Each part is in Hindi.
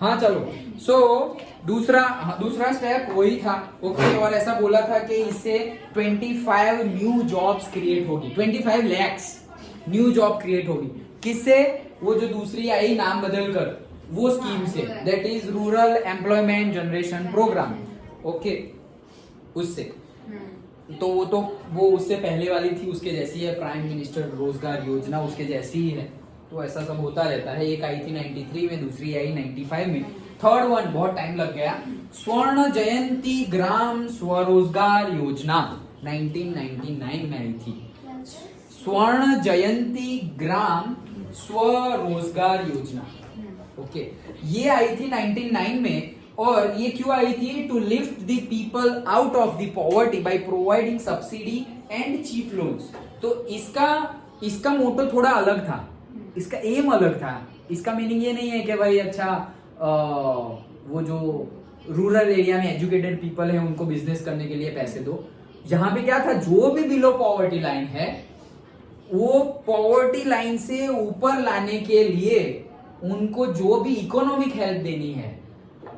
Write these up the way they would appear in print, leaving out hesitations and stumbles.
हाँ चलो, दूसरा स्टेप वही था। ओके, और ऐसा बोला था कि इससे 25 न्यू जॉब्स क्रिएट होगी, 25 लैक्स न्यू जॉब क्रिएट होगी। किससे? वो जो दूसरी आई नाम बदल कर, वो स्कीम से, that is rural employment generation programme. Okay, उससे तो वो उससे पहले वाली थी, उसके जैसी है, प्राइम मिनिस्टर रोजगार योजना उसके जैसी ही है। तो ऐसा सब होता रहता है। एक आई थी 93 में, दूसरी आई 95 में, थर्ड वन बहुत टाइम लग गया, स्वर्ण जयंती ग्राम स्वरोजगार योजना 1999 में आई थी। स्वर्ण जयंती ग्राम स्वरोजगार योजना, ओके, ये आई थी 99 में। और ये क्यों आई थी? To lift the people out of the poverty by providing subsidy and cheap loans. तो इसका मोटो थोड़ा अलग था, इसका एम अलग था। इसका मीनिंग ये नहीं है कि भाई अच्छा वो जो रूरल एरिया में एजुकेटेड पीपल है उनको बिजनेस करने के लिए पैसे दो। यहाँ पे क्या था, जो भी बिलो पॉवर्टी लाइन है वो पॉवर्टी लाइन से ऊपर लाने के लिए उनको जो भी इकोनॉमिक हेल्प देनी है,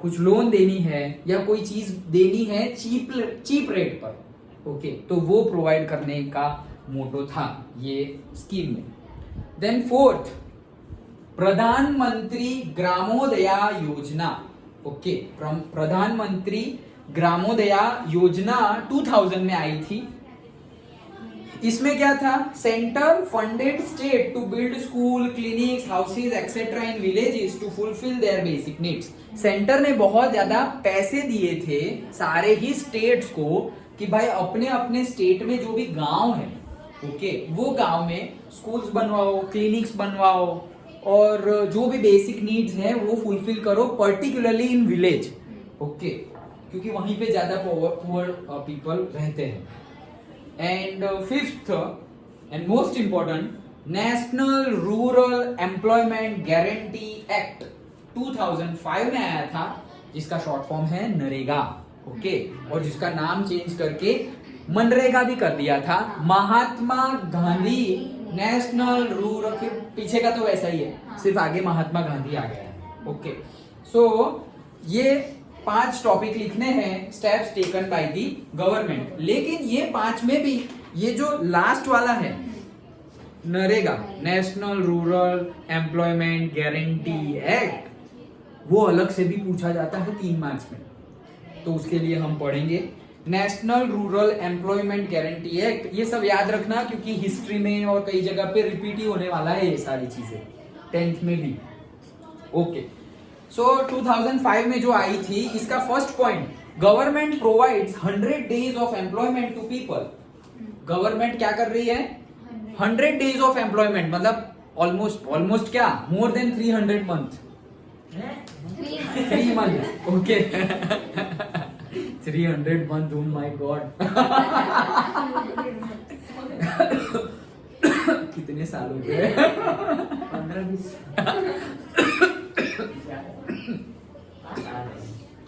कुछ लोन देनी है या कोई चीज देनी है चीप रेट पर, ओके, तो वो प्रोवाइड करने का मोटो था ये स्कीम में। देन फोर्थ, प्रधानमंत्री ग्रामोदया योजना। ओके, प्रधानमंत्री ग्रामोदया योजना 2000 में आई थी। इसमें क्या था? Centre funded state to build school, clinics, houses etcetera in villages to fulfil their basic needs. Centre ने बहुत ज्यादा पैसे दिए थे सारे ही स्टेट्स को कि भाई अपने अपने स्टेट में जो भी गांव है, ओके, वो गांव में स्कूल्स बनवाओ, क्लिनिक्स बनवाओ और जो भी बेसिक नीड्स हैं वो फुलफिल करो, पर्टिकुलरली इन विलेज, ओके, क्योंकि वहीं पे ज्यादा पुअर पीपल रहते हैं। And fifth and most important, national rural employment guarantee act 2005 में आया था, जिसका शॉर्ट फॉर्म है नरेगा, ओके, और जिसका नाम चेंज करके मनरेगा भी कर दिया था। महात्मा गांधी नेशनल रूरल, फिर पीछे का तो वैसा ही है, सिर्फ आगे महात्मा गांधी आ गया है, ओके। सो ये 5 टॉपिक लिखने हैं, steps taken by the government. लेकिन ये 5 में भी ये जो लास्ट वाला है NREGA, national rural employment guarantee act, वो अलग से भी पूछा जाता है 3 मार्क्स में। तो उसके लिए हम पढ़ेंगे national rural employment guarantee act. ये सब याद रखना क्योंकि हिस्ट्री में और कई जगह पे रिपीट ही होने वाला है ये सारी चीजें, 10th में भी, ओके। सो 2005 में जो आई थी, इसका first point, government provides 100 days of employment to people. Government क्या कर रही है? 100 डेज ऑफ एम्प्लॉयमेंट, मतलब ऑलमोस्ट क्या, more than 300 month, 3 month, okay. 300 month, oh my God। कितने साल हो गए? 15-20,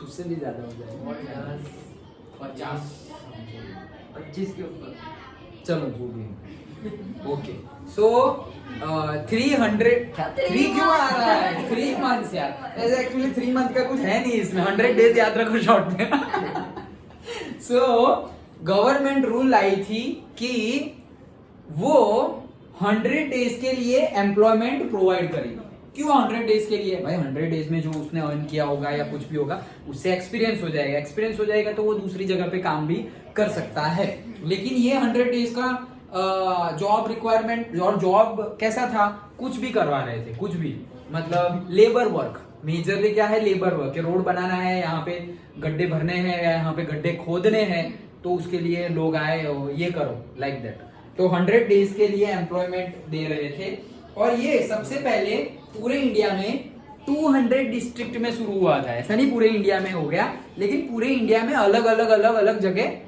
उससे भी ज्यादा हो जाएगा, 50-25 के ऊपर, चलो जो भी, ओके। सो 3 क्यों आ रहा है? 3 मंथ्स यार, एक्चुअली 3 मंथ का कुछ है नहीं इसमें, 100 डेज याद रखो शॉर्ट में। सो गवर्नमेंट रूल लाई थी कि वो 100 डेज के लिए एम्प्लॉयमेंट प्रोवाइड करेगी। क्यों 100 डेज के लिए? भाई 100 डेज में जो उसने अर्न किया होगा या कुछ भी होगा उससे एक्सपीरियंस हो जाएगा तो वो दूसरी जगह पे काम भी कर सकता है। लेकिन ये 100 डेज का जॉब रिक्वायरमेंट, और जॉब कैसा था, कुछ भी करवा रहे थे, कुछ भी, मतलब लेबर वर्क, मेजरली क्या है, लेबर वर्क। रोड बनाना है, यहाँ पे गड्ढे भरने हैं या यहाँ पे गड्ढे खोदने हैं, तो उसके लिए लोग आए, ये करो, लाइक दैट। तो 100 डेज के लिए एम्प्लॉयमेंट दे रहे थे। और ये सबसे पहले पूरे इंडिया में 200 डिस्ट्रिक्ट में शुरू हुआ था। ऐसा नहीं पूरे इंडिया में हो गया, लेकिन पूरे इंडिया में अलग अलग जगह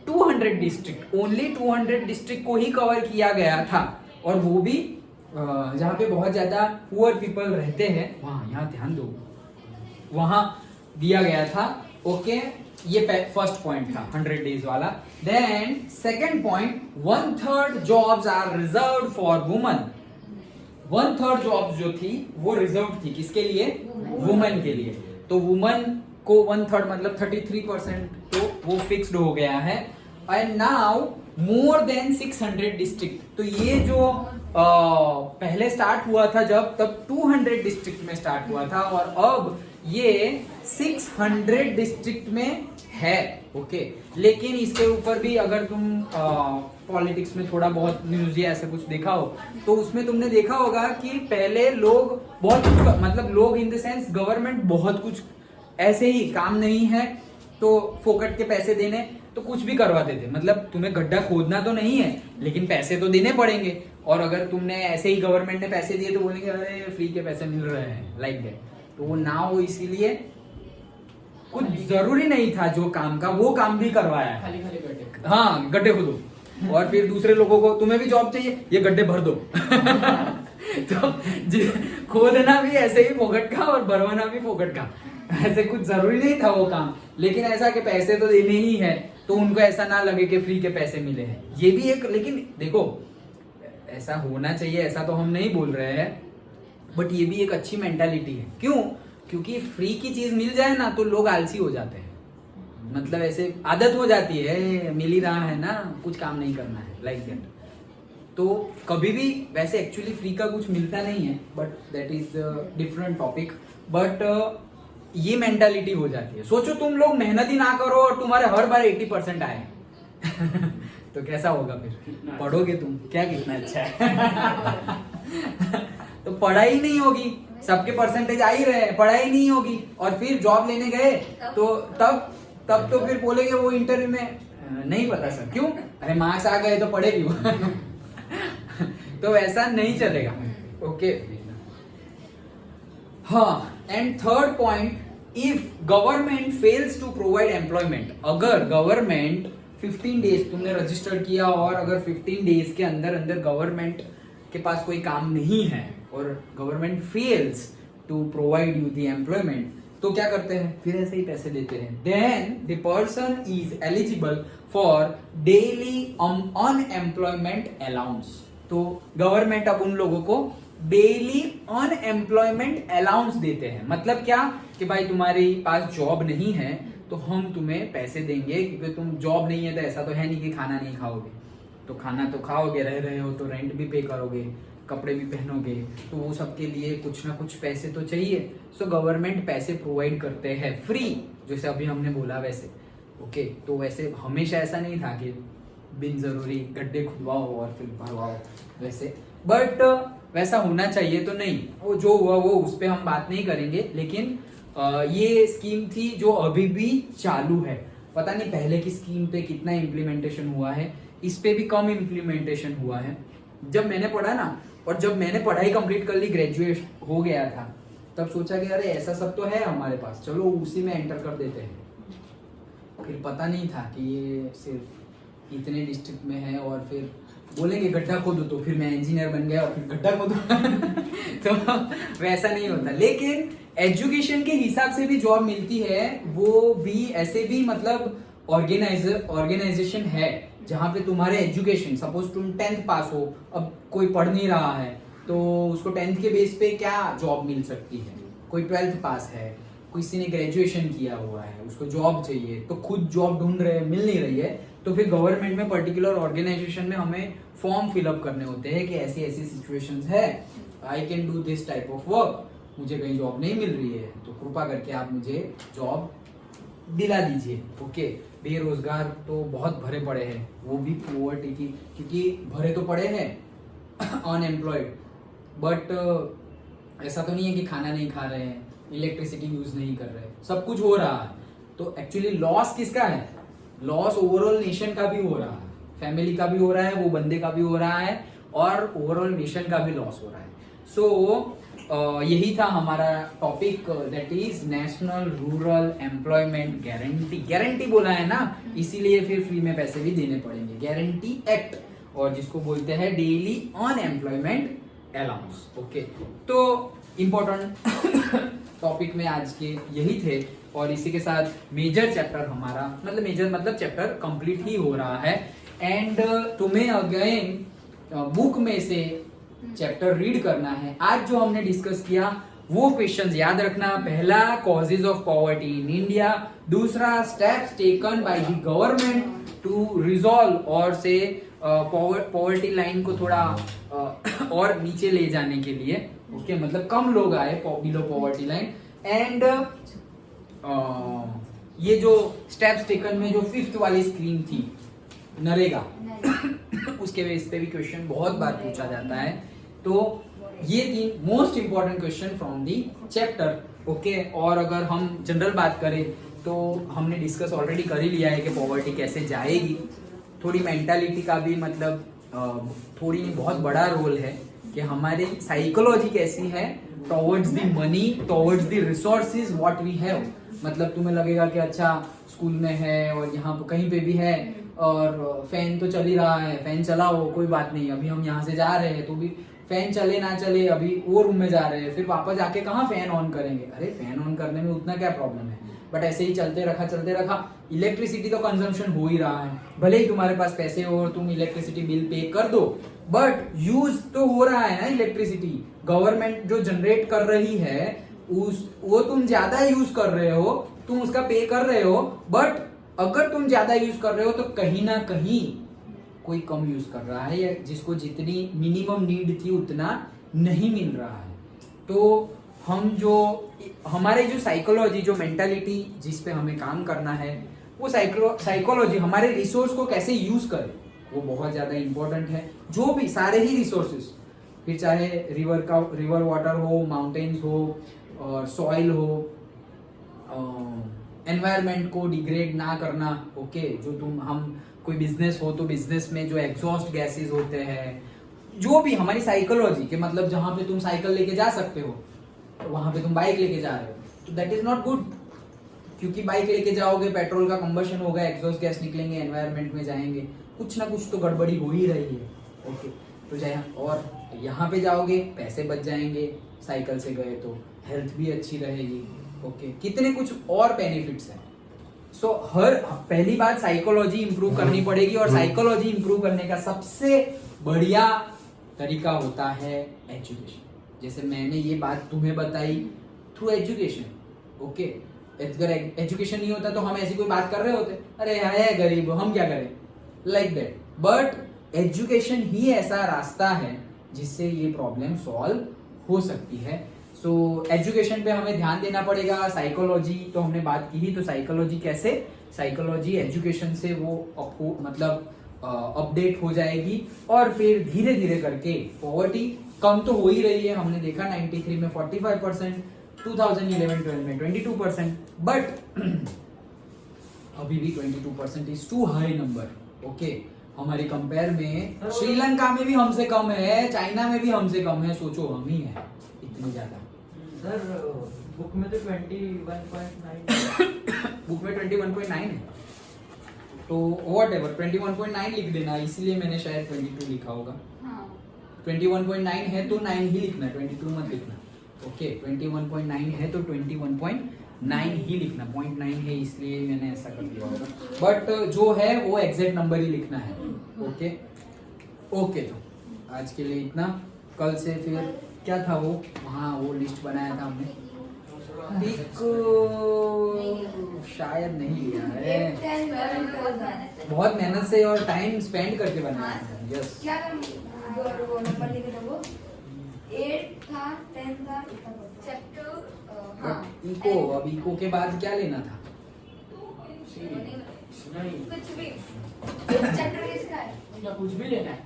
200 डिस्ट्रिक्ट, ओनली 200 डिस्ट्रिक्ट को ही कवर किया गया था। और वो भी जहाँ पे बहुत ज्यादा पुअर पीपल रहते हैं वहां, यहाँ ध्यान दो, वहां दिया गया था, ओके। ये फर्स्ट पॉइंट था 100 डेज वाला। Then second point, 1/3 jobs are reserved for women. 1/3 jobs जो थी वो रिजर्व थी, किसके लिए? वुमन के लिए। तो वुमन को 1/3 मतलब 33% तो वो फिक्स्ड हो गया है। And now more than 600 district, तो ये जो पहले स्टार्ट हुआ था जब, तब 200 डिस्ट्रिक्ट में स्टार्ट हुआ था और अब ये 600 डिस्ट्रिक्ट में है। ओके, लेकिन इसके ऊपर भी अगर तुम पॉलिटिक्स में थोड़ा बहुत न्यूज या ऐसे कुछ देखा हो तो उसमें तुमने देखा होगा कि पहले लोग बहुत कुछ, मतलब लोग इन द सेंस गवर्नमेंट बहुत कुछ ऐसे ही, काम नहीं है तो फोकट के पैसे देने, तो कुछ भी करवाते थे। मतलब तुम्हें गड्ढा खोदना तो नहीं है लेकिन पैसे तो देने पड़ेंगे, और अगर तुमने ऐसे ही गवर्नमेंट ने पैसे दिए तो बोलेंगे अरे फ्री के पैसे मिल रहे हैं, लाइक दैट। तो वो ना हो इसीलिए कुछ जरूरी नहीं था जो काम का वो काम भी करवाया है। खाली खाली गड्ढे, हाँ गड्ढे खोदो, और फिर दूसरे लोगों को तुम्हें भी जॉब चाहिए, ये गड्ढे भर दो। तो खोदना भी ऐसे ही फोकट का और भरवाना भी फोकट का, ऐसे कुछ जरूरी नहीं था वो काम, लेकिन ऐसा कि पैसे तो देने ही है तो उनको ऐसा ना लगे कि फ्री के पैसे मिले हैं। ये भी एक, लेकिन देखो ऐसा होना चाहिए, ऐसा तो हम नहीं बोल रहे हैं, बट ये भी एक अच्छी मेंटालिटी है। क्यों? क्योंकि फ्री की चीज मिल जाए ना तो लोग आलसी हो जाते हैं, मतलब ऐसे आदत हो जाती है, मिल ही रहा है ना, कुछ काम नहीं करना है, लाइक दैट। तो कभी भी वैसे एक्चुअली फ्री का कुछ मिलता नहीं है, but that is different topic. But ये मेंटालिटी हो जाती है। सोचो तुम लोग मेहनत ही ना करो और तुम्हारे हर बार 80% आए तो कैसा होगा फिर? पढ़ोगे तुम क्या? कितना अच्छा है। तो पढ़ाई नहीं होगी, सबके परसेंटेज आ ही रहे हैं, पढ़ाई नहीं होगी, और फिर जॉब लेने गए तो तब तो फिर बोलेंगे वो इंटरव्यू में नहीं पता सर। क्यों? अरे मार्क्स आ गए तो पढ़े क्यों? तो ऐसा नहीं चलेगा। ओके, हाँ। And third point, if government fails to provide employment, अगर गवर्नमेंट 15 डेज तुमने रजिस्टर किया और अगर 15 डेज के अंदर अंदर गवर्नमेंट के पास कोई काम नहीं है और government fails to provide you the employment, तो क्या करते हैं? फिर ऐसे ही पैसे देते हैं। Then the person is eligible for daily unemployment allowance. तो गवर्नमेंट अब उन लोगों को डेली अनएम्प्लॉयमेंट अलाउंस देते हैं। मतलब क्या कि भाई तुम्हारे पास जॉब नहीं है तो हम तुम्हें पैसे देंगे, क्योंकि तुम जॉब नहीं है तो ऐसा तो है नहीं कि खाना नहीं खाओगे, तो खाना तो खाओगे, रह रहे हो तो रेंट भी पे करोगे, कपड़े भी पहनोगे, तो वो सबके लिए कुछ ना कुछ पैसे तो चाहिए। सो गवर्नमेंट पैसे प्रोवाइड करते हैं फ्री, जैसे अभी हमने बोला वैसे। ओके, तो वैसे हमेशा ऐसा नहीं था कि बिन जरूरी गड्ढे खुदवाओ और फिर भरवाओ वैसे, बट वैसा होना चाहिए तो नहीं। वो जो हुआ वो उस पर हम बात नहीं करेंगे, लेकिन ये स्कीम थी जो अभी भी चालू है। पता नहीं पहले की स्कीम पे कितना इम्प्लीमेंटेशन हुआ है, इस पे भी कम इम्प्लीमेंटेशन हुआ है। जब मैंने पढ़ा ना, और जब मैंने पढ़ाई कंप्लीट कर ली, ग्रेजुएट हो गया था, तब सोचा कि अरे ऐसा सब तो है हमारे पास, चलो उसी में एंटर कर देते हैं। फिर पता नहीं था कि ये सिर्फ इतने डिस्ट्रिक्ट में है, और फिर बोलेंगे गड्ढा खोदो, तो फिर मैं इंजीनियर बन गया और फिर गड्ढा खोदो। तो वैसा नहीं होता। लेकिन एजुकेशन के हिसाब से भी जॉब मिलती है, वो भी ऐसे भी मतलब ऑर्गेनाइजेशन है जहाँ पे तुम्हारे एजुकेशन, सपोज तुम 10th पास हो, अब कोई पढ़ नहीं रहा है तो उसको 10th के बेस पे क्या जॉब मिल सकती है। कोई 12th पास है, किसी ने ग्रेजुएशन किया हुआ है, उसको जॉब चाहिए, तो खुद जॉब ढूंढ रहे हैं, मिल नहीं रही है, तो फिर गवर्नमेंट में पर्टिकुलर ऑर्गेनाइजेशन में हमें फॉर्म फिलअप करने होते हैं कि ऐसी ऐसी सिचुएशंस है, I can do this type of work, मुझे कहीं जॉब नहीं मिल रही है तो कृपा करके आप मुझे जॉब दिला दीजिए। ओके, बेरोजगार तो बहुत भरे पड़े हैं, वो भी पोवर्टी की, क्योंकि भरे तो पड़े हैं अनएम्प्लॉयड, बट ऐसा तो नहीं है कि खाना नहीं खा रहे हैं, इलेक्ट्रिसिटी यूज नहीं कर रहे, सब कुछ हो रहा है। तो एक्चुअली लॉस किसका है? लॉस ओवरऑल नेशन का भी हो रहा है, फैमिली का भी हो रहा है, वो बंदे का भी हो रहा है, और ओवरऑल नेशन का भी लॉस हो रहा है। सो यही था हमारा topic, that is national rural employment guarantee. Guarantee बोला है ना, इसीलिए फिर फ्री में पैसे भी देने पड़ेंगे। गारंटी एक्ट, और जिसको बोलते हैं डेली अनएम्प्लॉयमेंट अलाउंस। ओके, तो इम्पोर्टेंट टॉपिक में आज के यही थे, और इसी के साथ मेजर चैप्टर हमारा, मतलब मेजर मतलब चैप्टर कंप्लीट ही हो रहा है। एंड तुम्हें अगेन बुक में से चैप्टर रीड करना है। आज जो हमने डिस्कस किया वो क्वेश्चंस याद रखना। पहला, causes of poverty in India. दूसरा, steps taken by the government to resolve और से पॉवर्टी लाइन को थोड़ा और नीचे ले जाने के लिए। ओके, मतलब कम लोग आए बिलो पॉवर्टी लाइन। एंड ये जो स्टेप्स टेकन में जो 5th वाली स्क्रीम थी नरेगा, उसके बेस पे भी क्वेश्चन बहुत बार पूछा जाता है। तो ये 3 most important question from the chapter. Okay, और अगर हम जनरल बात करें तो हमने डिस्कस ऑलरेडी कर ही लिया है कि पॉवर्टी कैसे जाएगी। थोड़ी मेंटालिटी का भी मतलब थोड़ी बहुत बड़ा रोल है कि हमारी साइकोलॉजी कैसी है towards the money, towards the resources what we have. मतलब तुम्हें लगेगा कि अच्छा स्कूल में है और यहाँ पे कहीं पे भी है और फैन तो चल ही रहा है, फैन चलाओ कोई बात नहीं, अभी हम यहाँ से जा रहे हैं तो भी फैन चले ना चले, अभी वो रूम में जा रहे हैं, फिर वापस जाके कहाँ फैन ऑन करेंगे। अरे फैन ऑन करने में उतना क्या प्रॉब्लम है, बट ऐसे ही चलते रखा। इलेक्ट्रिसिटी तो कंजम्पशन हो ही रहा है, भले ही तुम्हारे पास पैसे हो और तुम इलेक्ट्रिसिटी बिल पे कर दो, बट यूज तो हो रहा है ना इलेक्ट्रिसिटी। गवर्नमेंट जो जनरेट कर रही है वो तुम ज्यादा यूज कर रहे हो, तुम उसका पे कर रहे हो, बट अगर तुम ज्यादा यूज कर रहे हो तो कहीं ना कहीं कोई कम यूज कर रहा है, या जिसको जितनी मिनिमम नीड थी उतना नहीं मिल रहा है। तो हम जो हमारे जो साइकोलॉजी, जो मेंटालिटी जिस पे हमें काम करना है, वो साइकोलॉजी हमारे रिसोर्स को कैसे यूज करे वो बहुत ज्यादा इंपॉर्टेंट है। जो भी सारे ही रिसोर्सेस, फिर चाहे रिवर वाटर हो, माउंटेन्स हो और सॉइल हो, एनवायरनमेंट को डिग्रेड ना करना। ओके, जो हम कोई बिजनेस हो तो बिजनेस में जो एग्जॉस्ट गैसेस होते हैं, जो भी हमारी साइकोलॉजी के मतलब जहां पे तुम साइकिल लेके जा सकते हो वहां पे तुम बाइक लेके जा रहे हो तो दैट इज नॉट गुड, क्योंकि बाइक लेके जाओगे पेट्रोल का कंबशन होगा, एग्जॉस्ट गैस निकलेंगे, एनवायरनमेंट में जाएंगे, कुछ ना कुछ तो गड़बड़ी हो ही रही है। ओके, तो जाए और यहाँ पे जाओगे पैसे बच जाएंगे, साइकिल से गए तो हेल्थ भी अच्छी रहेगी। ओके, कितने कुछ और बेनिफिट्स हैं। सो हर पहली बात साइकोलॉजी इंप्रूव करनी पड़ेगी, और साइकोलॉजी इंप्रूव करने का सबसे बढ़िया तरीका होता है एजुकेशन। जैसे मैंने ये बात तुम्हें बताई थ्रू एजुकेशन। ओके, अगर एजुकेशन नहीं होता तो हम ऐसी कोई बात कर रहे होते, अरे है गरीब हम क्या करें, लाइक दैट। बट एजुकेशन ही ऐसा रास्ता है जिससे ये प्रॉब्लम सॉल्व हो सकती है। सो एजुकेशन पे हमें ध्यान देना पड़ेगा। साइकोलॉजी तो हमने बात की ही, तो साइकोलॉजी कैसे, साइकोलॉजी एजुकेशन से वो मतलब अपडेट हो जाएगी, और फिर धीरे धीरे करके पॉवर्टी कम तो हो ही रही है। हमने देखा 93 में 45%, 2011-12 में 22%, बट अभी भी 22% is too high number. Okay, हमारी कंपेयर में श्रीलंका में भी हमसे कम है, चाइना में भी हमसे कम है, सोचो हम ही है इतनी ज्यादा। सर बुक में तो 21.9 बुक में 21.9 है, तो वॉट एवर 21.9 लिख देना, इसलिए मैंने शायद 22 लिखा होगा। 21.9 है तो 9 ही लिखना, 22 मत लिखना। ओके, 21.9 है तो 21.9 ही लिखना, 0.9 है इसलिए मैंने ऐसा कर दिया होगा, बट जो है वो एग्जैक्ट नंबर ही लिखना है। ओके, तो आज के लिए इतना। कल से फिर क्या था वो, हाँ वो लिस्ट बनाया था हमने, शायद नहीं लिया है, बहुत मेहनत से और टाइम स्पेंड करके बनाया है। यस, क्या वो नंबर लिखे थे, वो 8 था 10 था चैप्टर। हाँ, इको, अब इको के बाद क्या लेना था? कुछ भी चैप्टर किसका है? कुछ भी लेना है।